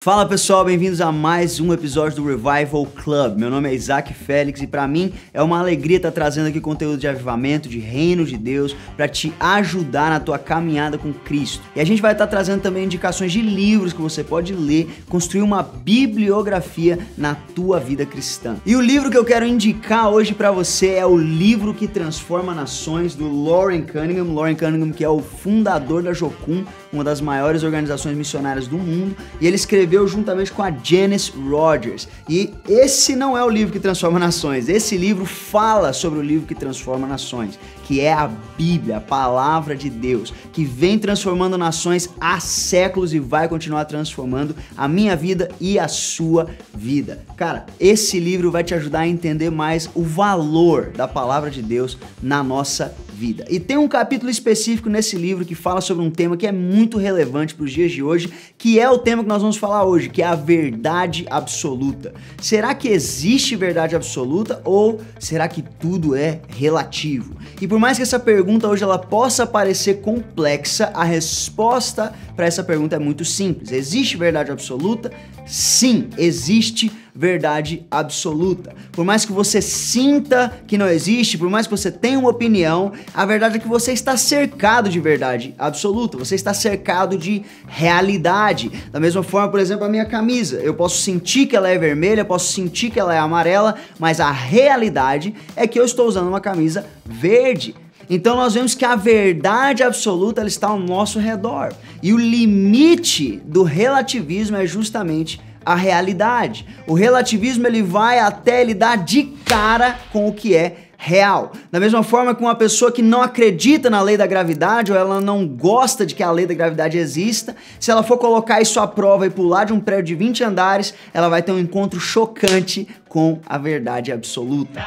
Fala pessoal, bem-vindos a mais um episódio do Revival Club. Meu nome é Isaac Félix e para mim é uma alegria estar trazendo aqui conteúdo de avivamento, de reino de Deus, para te ajudar na tua caminhada com Cristo. E a gente vai estar trazendo também indicações de livros que você pode ler, construir uma bibliografia na tua vida cristã. E o livro que eu quero indicar hoje para você é o Livro que Transforma Nações, do Loren Cunningham. Loren Cunningham, que é o fundador da Jocum, uma das maiores organizações missionárias do mundo, e ele escreveu juntamente com a Janice Rogers. E esse não é o livro que transforma nações, esse livro fala sobre o livro que transforma nações, que é a Bíblia, a palavra de Deus, que vem transformando nações há séculos e vai continuar transformando a minha vida e a sua vida. Cara, esse livro vai te ajudar a entender mais o valor da palavra de Deus na nossa vida. E tem um capítulo específico nesse livro que fala sobre um tema que é muito relevante para os dias de hoje, que é o tema que nós vamos falar hoje, que é a verdade absoluta. Será que existe verdade absoluta ou será que tudo é relativo? E por mais que essa pergunta hoje ela possa parecer complexa, a resposta para essa pergunta é muito simples. Existe verdade absoluta? Sim, existe verdade absoluta. Por mais que você sinta que não existe, por mais que você tenha uma opinião, a verdade é que você está cercado de verdade absoluta, você está cercado de realidade. Da mesma forma, por exemplo, a minha camisa. Eu posso sentir que ela é vermelha, posso sentir que ela é amarela, mas a realidade é que eu estou usando uma camisa verde. Então nós vemos que a verdade absoluta ela está ao nosso redor. E o limite do relativismo é justamente a realidade. O relativismo ele vai até ele dar de cara com o que é real. Da mesma forma que uma pessoa que não acredita na lei da gravidade ou ela não gosta de que a lei da gravidade exista, se ela for colocar isso à prova e pular de um prédio de 20 andares, ela vai ter um encontro chocante com a verdade absoluta.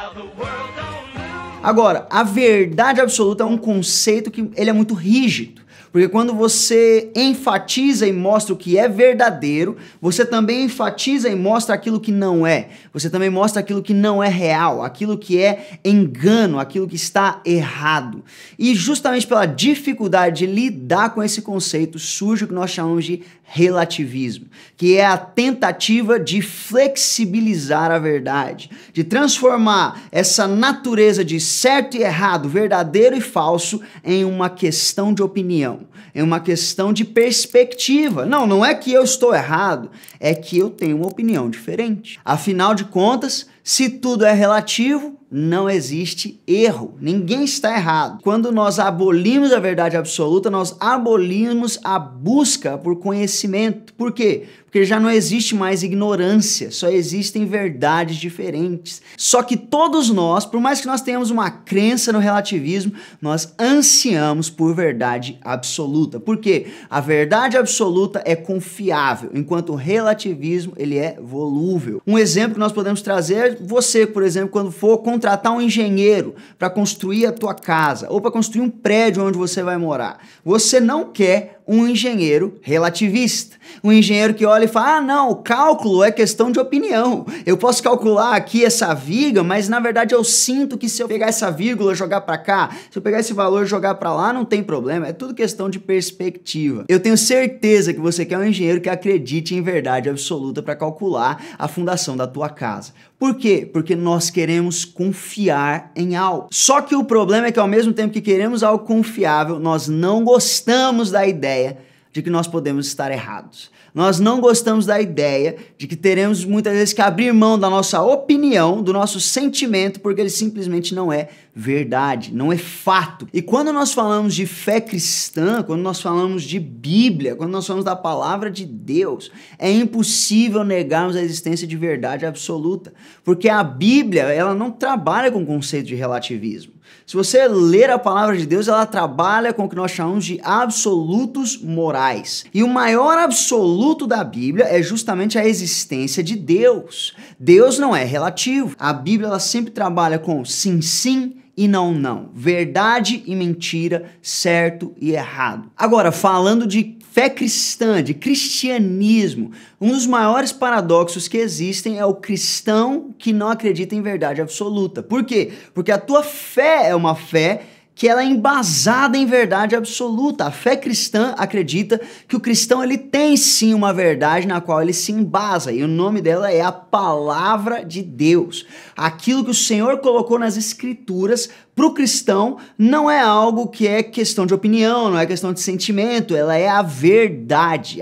Agora, a verdade absoluta é um conceito que ele é muito rígido. Porque quando você enfatiza e mostra o que é verdadeiro, você também enfatiza e mostra aquilo que não é. Você também mostra aquilo que não é real, aquilo que é engano, aquilo que está errado. E justamente pela dificuldade de lidar com esse conceito, surge o que nós chamamos de relativismo, que é a tentativa de flexibilizar a verdade, de transformar essa natureza de certo e errado, verdadeiro e falso, em uma questão de opinião, em uma questão de perspectiva. Não é que eu estou errado, é que eu tenho uma opinião diferente. Afinal de contas, se tudo é relativo, não existe erro, ninguém está errado. Quando nós abolimos a verdade absoluta, nós abolimos a busca por conhecimento. Por quê? Porque já não existe mais ignorância, só existem verdades diferentes. Só que todos nós, por mais que nós tenhamos uma crença no relativismo, nós ansiamos por verdade absoluta. Por quê? A verdade absoluta é confiável, enquanto o relativismo ele é volúvel. Um exemplo que nós podemos trazer é você, por exemplo, quando for contratar um engenheiro para construir a tua casa ou para construir um prédio onde você vai morar. Você não quer um engenheiro relativista. Um engenheiro que olha e fala, não, o cálculo é questão de opinião. Eu posso calcular aqui essa viga, mas na verdade eu sinto que se eu pegar essa vírgula e jogar para cá, se eu pegar esse valor e jogar para lá, não tem problema. É tudo questão de perspectiva. Eu tenho certeza que você quer um engenheiro que acredite em verdade absoluta para calcular a fundação da tua casa. Por quê? Porque nós queremos confiar em algo. Só que o problema é que ao mesmo tempo que queremos algo confiável, nós não gostamos da ideia de que nós podemos estar errados. Nós não gostamos da ideia de que teremos muitas vezes que abrir mão da nossa opinião, do nosso sentimento, porque ele simplesmente não é verdade, não é fato. E quando nós falamos de fé cristã, quando nós falamos de Bíblia, quando nós falamos da palavra de Deus, é impossível negarmos a existência de verdade absoluta, porque a Bíblia, ela não trabalha com o conceito de relativismo. Se você ler a palavra de Deus, ela trabalha com o que nós chamamos de absolutos morais. E o maior absoluto da Bíblia é justamente a existência de Deus. Deus não é relativo. A Bíblia ela sempre trabalha com sim, sim e não, não. Verdade e mentira, certo e errado. Agora, falando de fé cristã, de cristianismo, um dos maiores paradoxos que existem é o cristão que não acredita em verdade absoluta. Por quê? Porque a tua fé é uma fé que ela é embasada em verdade absoluta. A fé cristã acredita que o cristão ele tem sim uma verdade na qual ele se embasa, e o nome dela é a palavra de Deus. Aquilo que o Senhor colocou nas escrituras para o cristão não é algo que é questão de opinião, não é questão de sentimento, ela é a verdade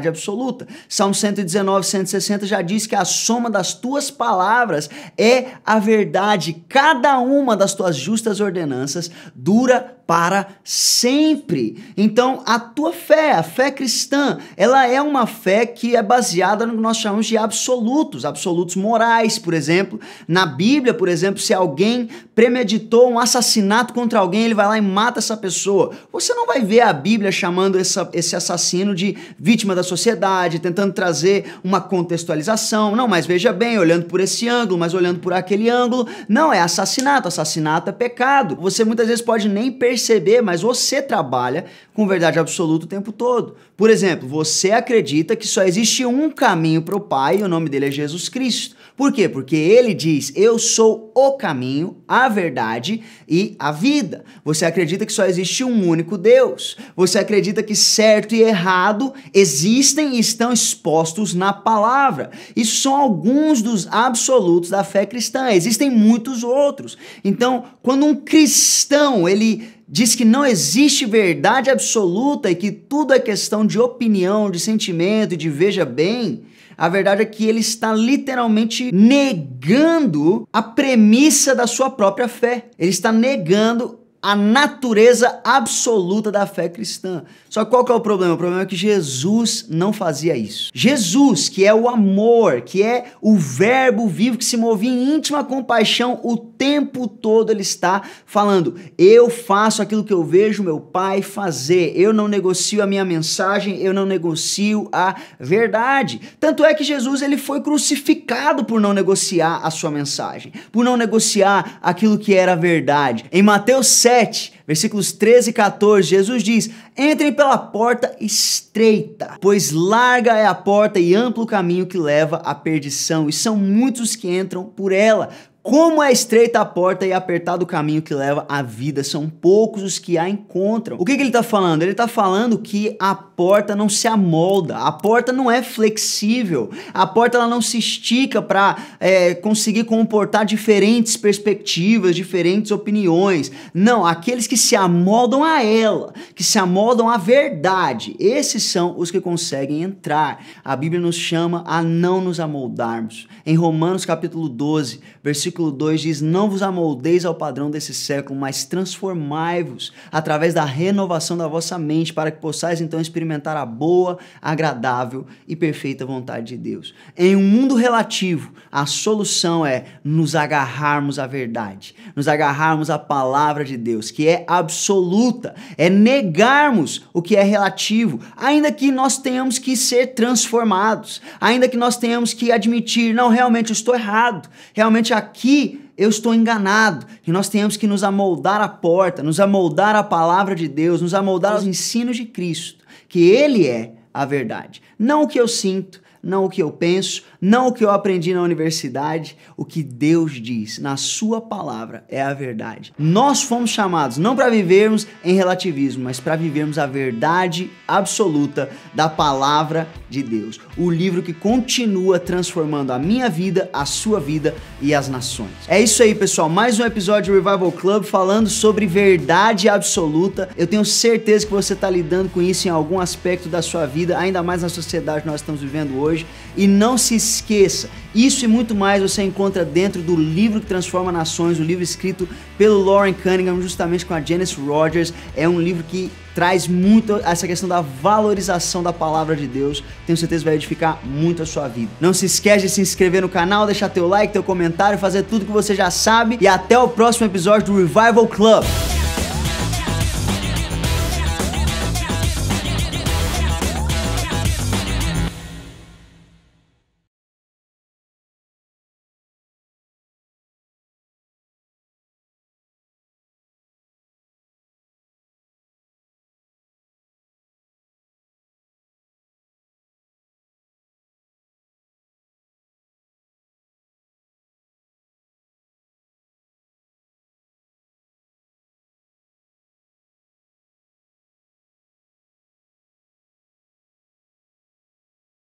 absoluta. Salmo 119, 160 já diz que a soma das tuas palavras é a verdade, cada uma das tuas justas ordenanças dura para sempre. Então, a tua fé, a fé cristã, ela é uma fé que é baseada no que nós chamamos de absolutos morais, por exemplo. Na Bíblia, por exemplo, se alguém premeditou um assassinato contra alguém, ele vai lá e mata essa pessoa. Você não vai ver a Bíblia chamando esse assassino de vítima da sociedade, tentando trazer uma contextualização. Não, mas veja bem, olhando por esse ângulo, mas olhando por aquele ângulo. Não, é assassinato é pecado. Você muitas vezes pode nem perceber, mas você trabalha com verdade absoluta o tempo todo. Por exemplo, você acredita que só existe um caminho para o Pai e o nome dele é Jesus Cristo. Por quê? Porque ele diz, eu sou o caminho, a verdade e a vida. Você acredita que só existe um único Deus. Você acredita que certo e errado existem e estão expostos na palavra. Isso são alguns dos absolutos da fé cristã. Existem muitos outros. Então, quando um cristão, ele diz que não existe verdade absoluta e que tudo é questão de opinião, de sentimento e de veja bem, a verdade é que ele está literalmente negando a premissa da sua própria fé. Ele está negando a natureza absoluta da fé cristã. Só que qual que é o problema? O problema é que Jesus não fazia isso. Jesus, que é o amor, que é o verbo vivo que se movia em íntima compaixão o tempo todo, ele está falando, eu faço aquilo que eu vejo meu Pai fazer, eu não negocio a minha mensagem, eu não negocio a verdade. Tanto é que Jesus ele foi crucificado por não negociar a sua mensagem, por não negociar aquilo que era a verdade. Em Mateus 7, versículos 13 e 14, Jesus diz, entrem pela porta estreita, pois larga é a porta e amplo o caminho que leva à perdição, e são muitos que entram por ela. Como é estreita a porta e apertado o caminho que leva à vida, são poucos os que a encontram. O que ele está falando? Ele está falando que a porta não se amolda, a porta não é flexível, a porta ela não se estica para conseguir comportar diferentes perspectivas, diferentes opiniões. Não, aqueles que se amoldam a ela, que se amoldam à verdade, esses são os que conseguem entrar. A Bíblia nos chama a não nos amoldarmos. Em Romanos capítulo 12, versículo 2 diz, não vos amoldeis ao padrão desse século, mas transformai-vos através da renovação da vossa mente, para que possais então experimentar a boa, agradável e perfeita vontade de Deus. Em um mundo relativo, a solução é nos agarrarmos à verdade, nos agarrarmos à palavra de Deus, que é absoluta, é negarmos o que é relativo, ainda que nós tenhamos que ser transformados, ainda que nós tenhamos que admitir, não, realmente eu estou errado, realmente aqui eu estou enganado, que nós tenhamos que nos amoldar à porta, nos amoldar à palavra de Deus, nos amoldar aos ensinos de Cristo, que Ele é a verdade. Não o que eu sinto, não o que eu penso, não o que eu aprendi na universidade, o que Deus diz na sua palavra é a verdade. Nós fomos chamados não para vivermos em relativismo, mas para vivermos a verdade absoluta da palavra de Deus. O livro que continua transformando a minha vida, a sua vida e as nações. É isso aí, pessoal. Mais um episódio do Revival Club falando sobre verdade absoluta. Eu tenho certeza que você está lidando com isso em algum aspecto da sua vida, ainda mais na sociedade que nós estamos vivendo hoje. E não se esqueça, isso e muito mais você encontra dentro do livro que transforma nações, o livro escrito pelo Loren Cunningham, justamente com a Janice Rogers. É um livro que traz muito essa questão da valorização da palavra de Deus. Tenho certeza que vai edificar muito a sua vida. Não se esquece de se inscrever no canal, deixar teu like, teu comentário, fazer tudo que você já sabe. E até o próximo episódio do Revival Club.